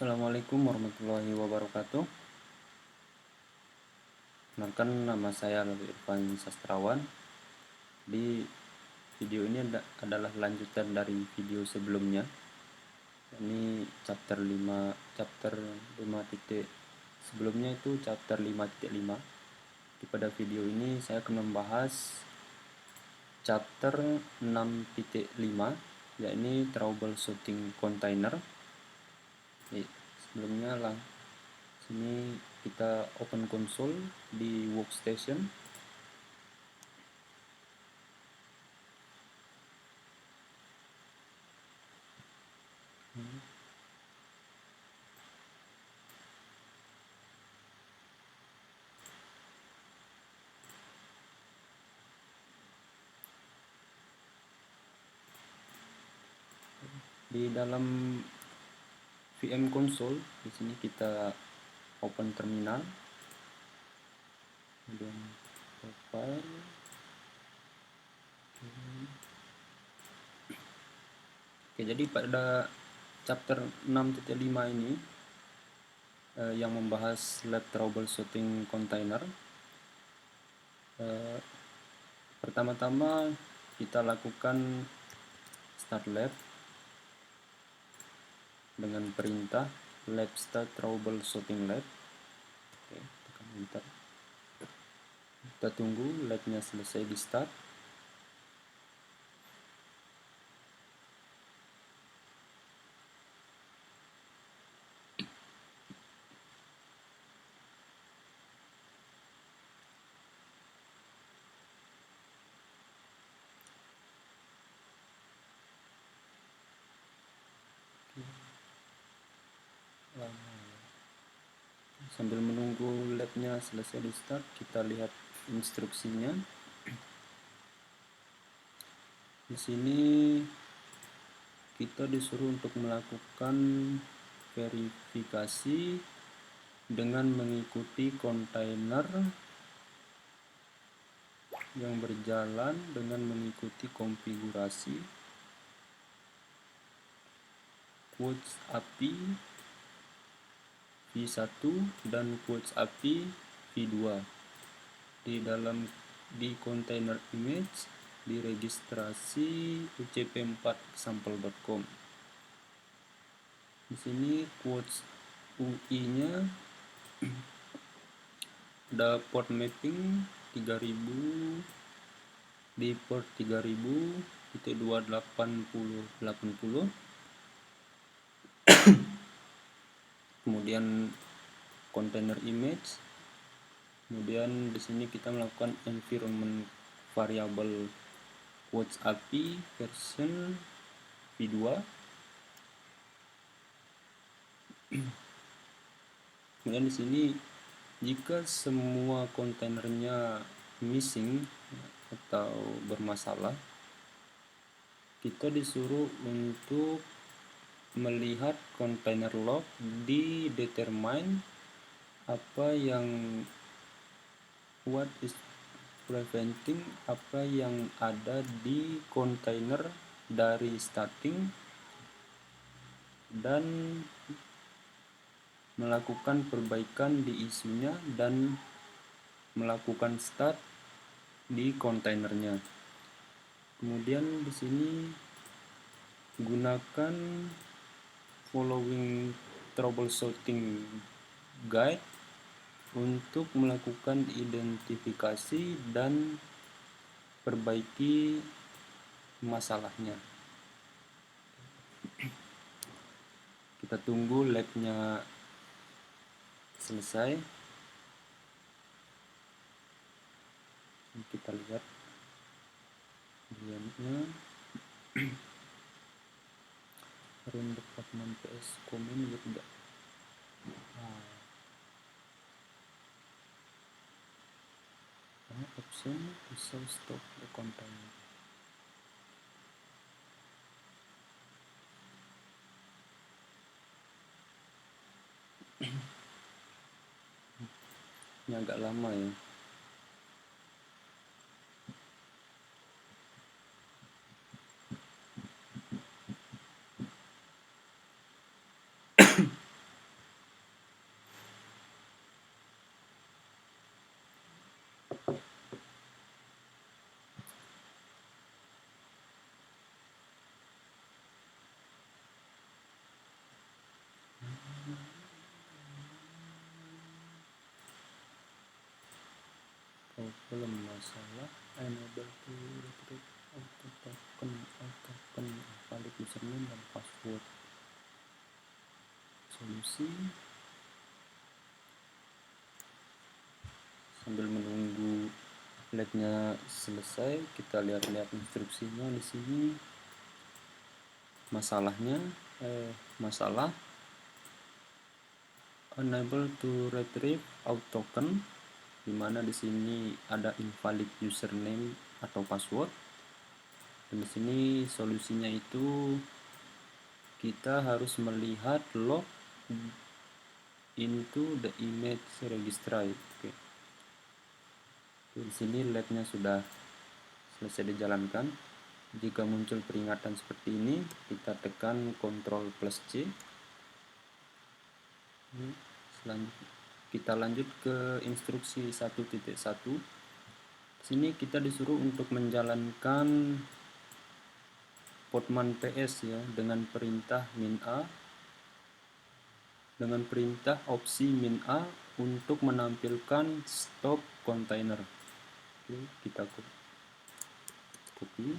Assalamualaikum warahmatullahi wabarakatuh. Kenalkan, nama saya Nabi Irfan Sastrawan. Di video ini adalah lanjutan dari video sebelumnya. Ini chapter 5 titik sebelumnya itu chapter 5.5. Pada video ini saya akan membahas chapter 6.5, yakni troubleshooting container. Sebelumnya sini kita open console di workstation. Di dalam VM console, di sini kita open terminal, kemudian profile. Oke, jadi pada chapter 6.5 ini yang membahas lab troubleshooting container, pertama-tama kita lakukan start lab dengan perintah lab start troubleshooting lab. Oke, tekan enter. Kita tunggu labnya selesai di start. Sambil menunggu labnya selesai di start, kita lihat instruksinya. Di sini kita disuruh untuk melakukan verifikasi dengan mengikuti kontainer yang berjalan dengan mengikuti konfigurasi quotes API V1 dan quotes API V2 di container image di registrasi ucp4 example.com. Di sini quotes UI-nya ada port mapping 3000 di port 3000.2880. Kemudian container image. Kemudian di sini kita melakukan environment variable quotes API version V2. Kemudian di sini jika semua kontainernya missing atau bermasalah, kita disuruh untuk melihat container log di determine what is preventing, apa yang ada di container dari starting, dan melakukan perbaikan di isunya dan melakukan start di kontainernya. Kemudian di sini gunakan following troubleshooting guide untuk melakukan identifikasi dan perbaiki masalahnya. Kita tunggu labnya selesai. Kita lihat diamnya. Run department PS comment ya tidak. Option bisa stop the container. Ini agak lama ya. belum masalah enable to retrieve auto token valid username dan password. Solusi sambil menunggu LED-nya selesai, kita lihat-lihat instruksinya di sini. Masalah unable to retrieve auto token, dimana di sini ada invalid username atau password. Dan di sini solusinya itu kita harus melihat log into the image registry. Oke. Di sini LED-nya sudah selesai dijalankan. Jika muncul peringatan seperti ini, kita tekan Ctrl plus C. Selanjutnya kita lanjut ke instruksi 1.1. Sini kita disuruh untuk menjalankan Podman PS ya, dengan perintah -a, dengan perintah opsi -a untuk menampilkan stop container. Oke, kita copy,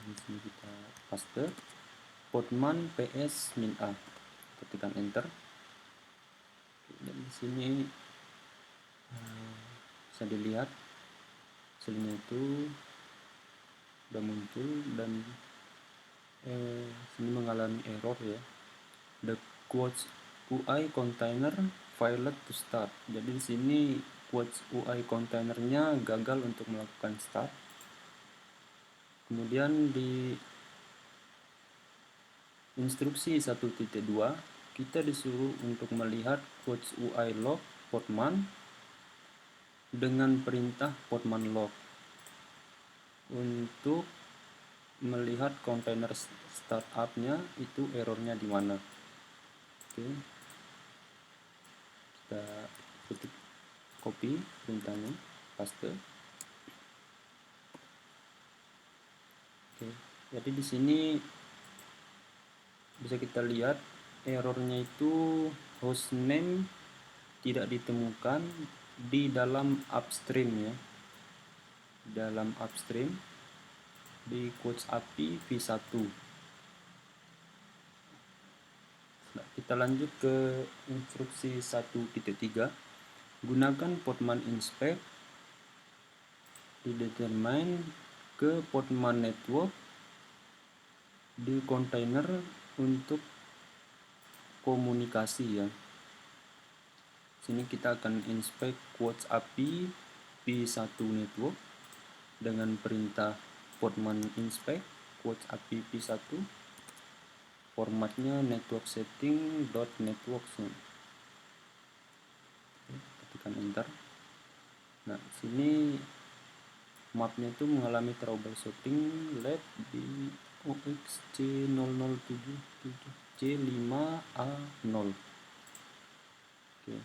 di sini kita paste Podman PS -a, ketikkan enter. Dan di sini bisa dilihat hasilnya itu sudah muncul, dan sini mengalami error ya, the quotes UI container failed to start. Jadi di sini quotes UI containernya gagal untuk melakukan start. Kemudian di instruksi 1.2 kita disuruh untuk melihat quotes UI log Podman dengan perintah Podman log untuk melihat kontainer startup-nya itu errornya di mana. Oke, kita ketik, copy perintahnya, paste. Oke, jadi di sini bisa kita lihat errornya itu hostname tidak ditemukan di dalam upstream ya, dalam upstream di quotes API v1. Nah, kita lanjut ke instruksi 1.3. Gunakan Podman inspect didetermine ke Podman network di container untuk komunikasi ya. Sini kita akan inspect quotes API v1 network dengan perintah Podman inspect quotes API v1, formatnya network setting.networks. Tekan enter. Nah, sini mapnya itu mengalami troubleshooting LED di OXC0077C5A0. Oke.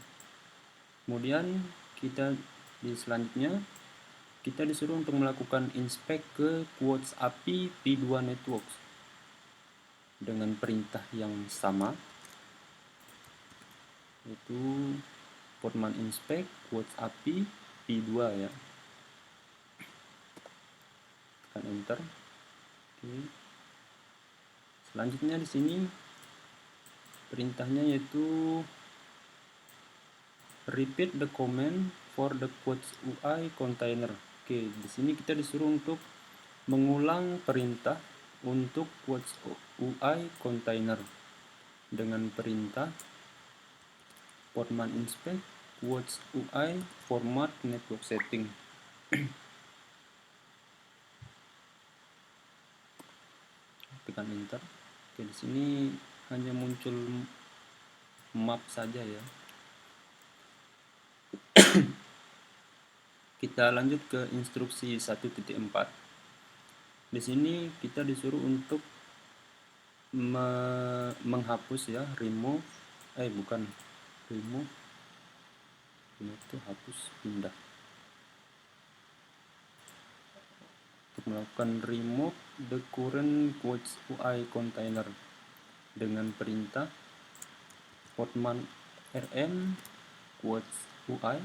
Kemudian kita selanjutnya kita disuruh untuk melakukan inspect ke quotes API v2 networks dengan perintah yang sama, yaitu Podman inspect quotes API v2 ya. Tekan enter. Oke. Selanjutnya di sini perintahnya yaitu repeat the command for the quotes UI container. Oke, di sini kita disuruh untuk mengulang perintah untuk quotes UI container dengan perintah Podman inspect quotes UI format network setting. Tekan enter. Oke, di sini hanya muncul map saja ya. Kita lanjut ke instruksi 1.4. Di sini kita disuruh untuk menghapus ya, remove itu hapus, pindah. Untuk melakukan remove the current quotes UI container dengan perintah Podman rm quotes UI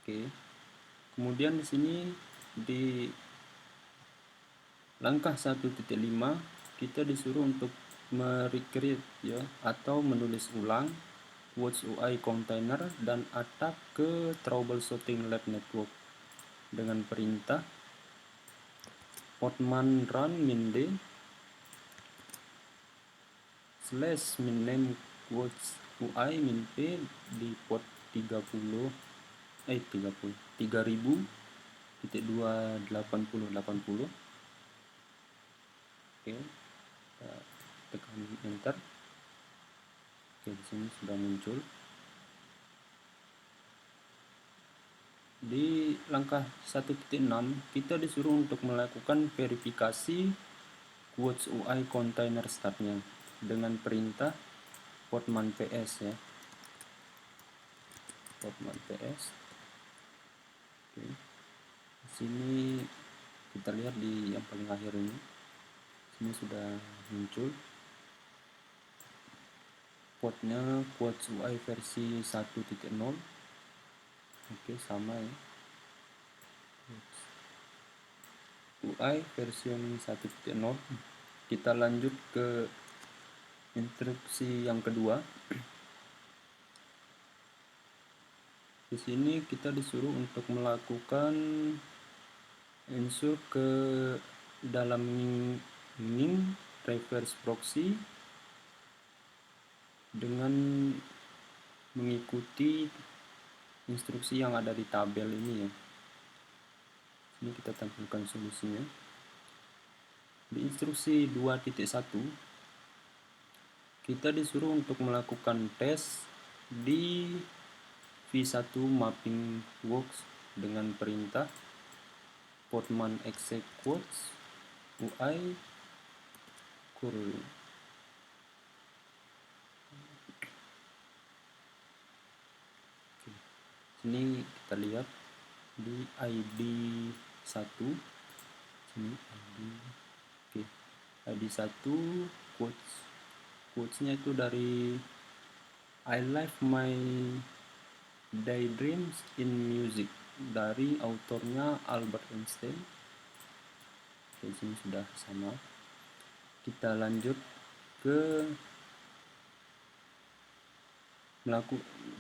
Oke. Kemudian di sini di langkah 1.5 kita disuruh untuk merecreate ya atau menulis ulang quotes UI container dan attack ke troubleshooting lab network dengan perintah podman run mind slash minname quotes UI minp di port 30 3000.28080. Oke, kita tekan enter. Oke, di sini sudah muncul. Di langkah 1.6 kita disuruh untuk melakukan verifikasi quotes UI container startnya dengan perintah podman ps ya, podman ps. Oke. Di sini kita lihat di yang paling akhir ini. Sini sudah muncul portnya quotes UI versi 1.0. Oke, sama ya. UI versi 1.0. Kita lanjut ke instruksi yang kedua. Di sini kita disuruh untuk melakukan insert ke dalam ning reverse proxy dengan mengikuti instruksi yang ada di tabel ini ya. Ini kita tampilkan solusinya. Di instruksi 2.1 kita disuruh untuk melakukan tes di v1 mapping works dengan perintah podman exec quotes UI curl. Sini kita lihat di ID 1 sini ID. Oke, ID 1 quotesnya itu dari I live my daydreams in music dari autornya Albert Einstein. Oke, sini sudah sama. Kita lanjut ke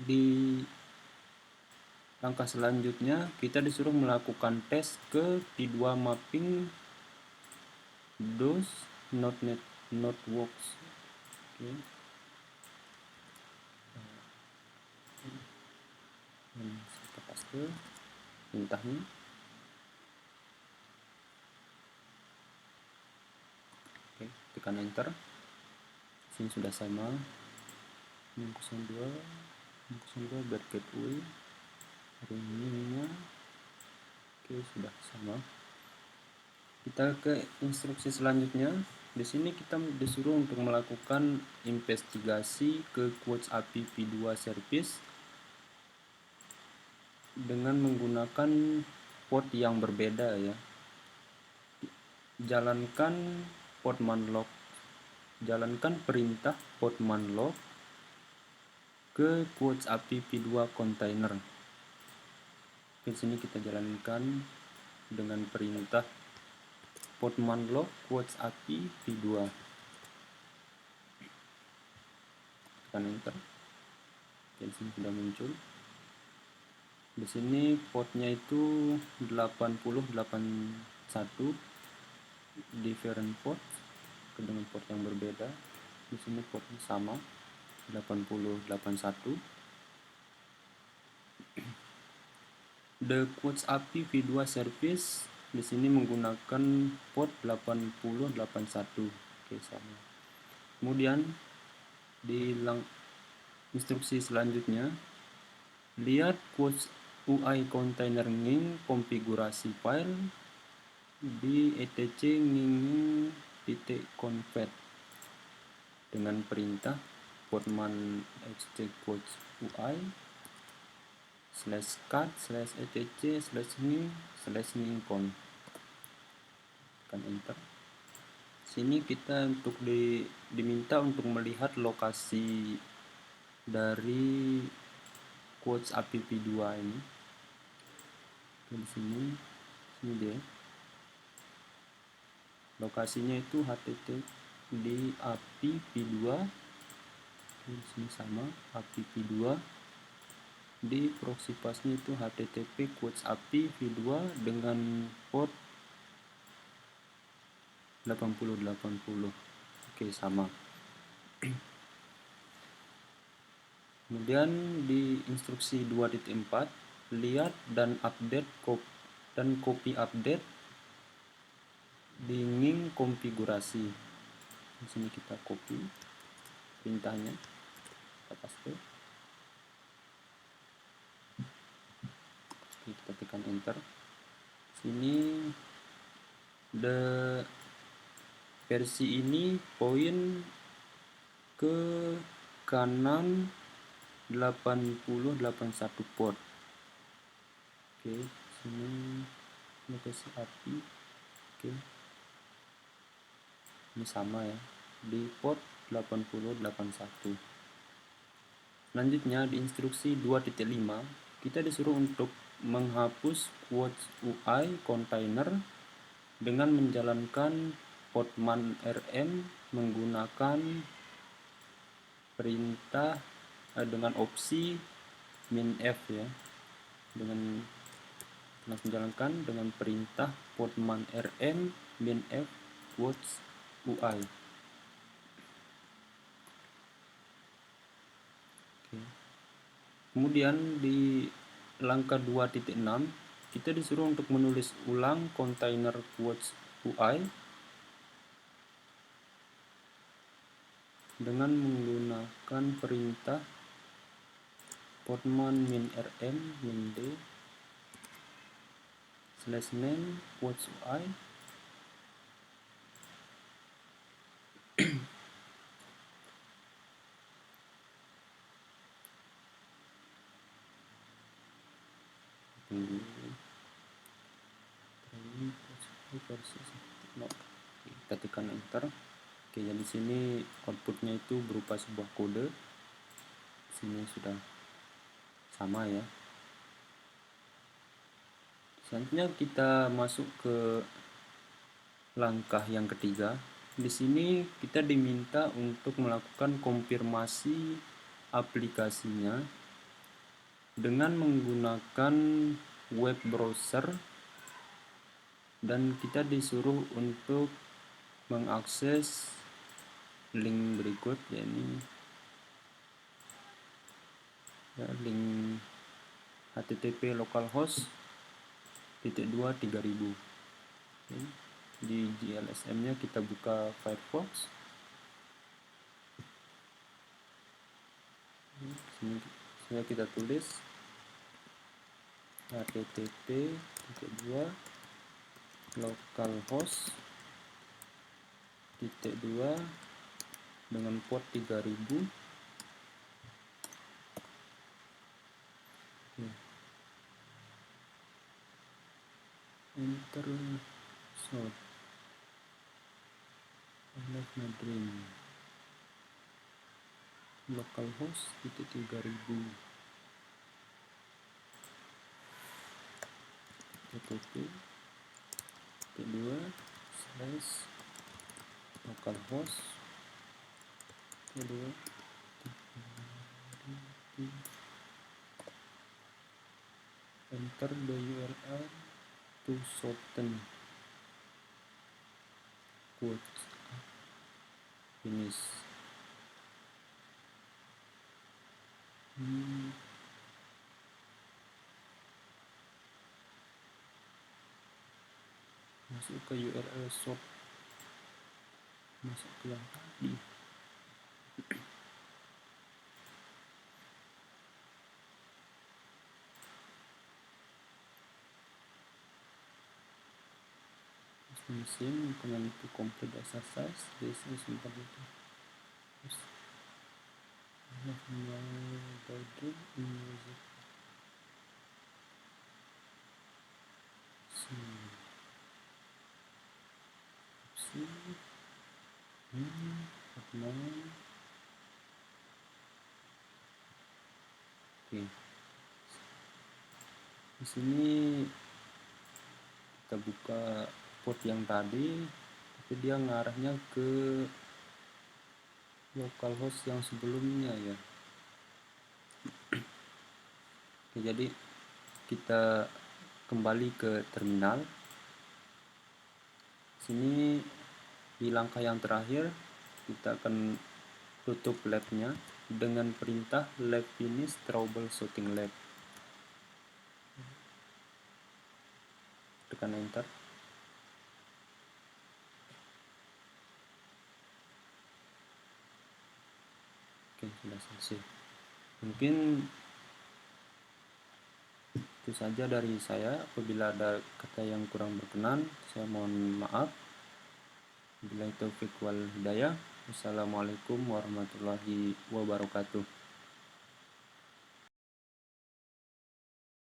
di langkah selanjutnya kita disuruh melakukan tes ke P2 mapping DOS not works. Oke. Kita paste perintahnya. Oke, tekan enter. Sini sudah sama. 02 bracket UI ringnya. Oke, sudah sama. Kita ke instruksi selanjutnya. Di sini kita disuruh untuk melakukan investigasi ke quotes API v2 service dengan menggunakan port yang berbeda ya. Jalankan perintah podman log ke quotes API v2 container. Di sini kita jalankan dengan perintah podman log quotes API v2. Tekan enter. Di sini sudah muncul. Di sini portnya itu 8081 different port dengan port yang berbeda. Di sini portnya sama 8081. The quotes API v2 service di sini menggunakan port 8081. Oke, sama. Kemudian di instruksi selanjutnya lihat quotes UI container nging konfigurasi file di etc nging.convert dengan perintah podman exec quotes UI /cat/etc/nging/nging-con. Tekan enter. Sini kita untuk diminta untuk melihat lokasi dari quotes API v2 ini. Di sini dia lokasinya itu HTTP di API v2. Di sini sama API v2. Di proxy pathnya itu HTTP quotes API v2 dengan port 8080. Oke, sama. Kemudian di instruksi 2.4 lihat dan update dan copy update dingin konfigurasi. Di sini kita copy perintahnya, kita paste. Oke, kita tekan enter. Sini versi ini poin ke kanan 8081 port. Oke, sini lokasi API. Oke, ini sama ya, di port 8081. Selanjutnya di instruksi 2.5 kita disuruh untuk menghapus quotes UI container dengan menjalankan portman rm menggunakan perintah dengan opsi -f ya, dengan menjalankan dengan perintah portman rm -f quotes UI. Oke. Kemudian di langkah 2.6 kita disuruh untuk menulis ulang kontainer quotes UI dengan menggunakan perintah portman -rm -d /name quotes UI kita tekan enter. Oke, jadi sini outputnya itu berupa sebuah kode. Sini sudah sama ya. Selanjutnya kita masuk ke langkah yang ketiga. Di sini kita diminta untuk melakukan konfirmasi aplikasinya dengan menggunakan web browser, dan kita disuruh untuk mengakses link berikut, yakni ya, link http localhost /2 3000. Di GLSM nya kita buka Firefox. Sini kita tulis http://2 localhost /2 dengan port 3000. Enter. Localhost /3000 http://2/localhost /2 enter the URL to shorten quotes finish. Masuk ke URL shop, masuk ke yang tadi. Mesin command to complete exercise. This is important. Oke. Di sini kita buka port yang tadi, tapi dia ngarahnya ke localhost yang sebelumnya ya. Oke, jadi kita kembali ke terminal. Sini di langkah yang terakhir kita akan tutup labnya dengan perintah lab finish troubleshooting lab. Tekan enter. Oke, sudah selesai. Mungkin itu saja dari saya. Apabila ada kata yang kurang berkenan, saya mohon maaf. Wabillahi taufiq wal hidayah. Wassalamualaikum warahmatullahi wabarakatuh.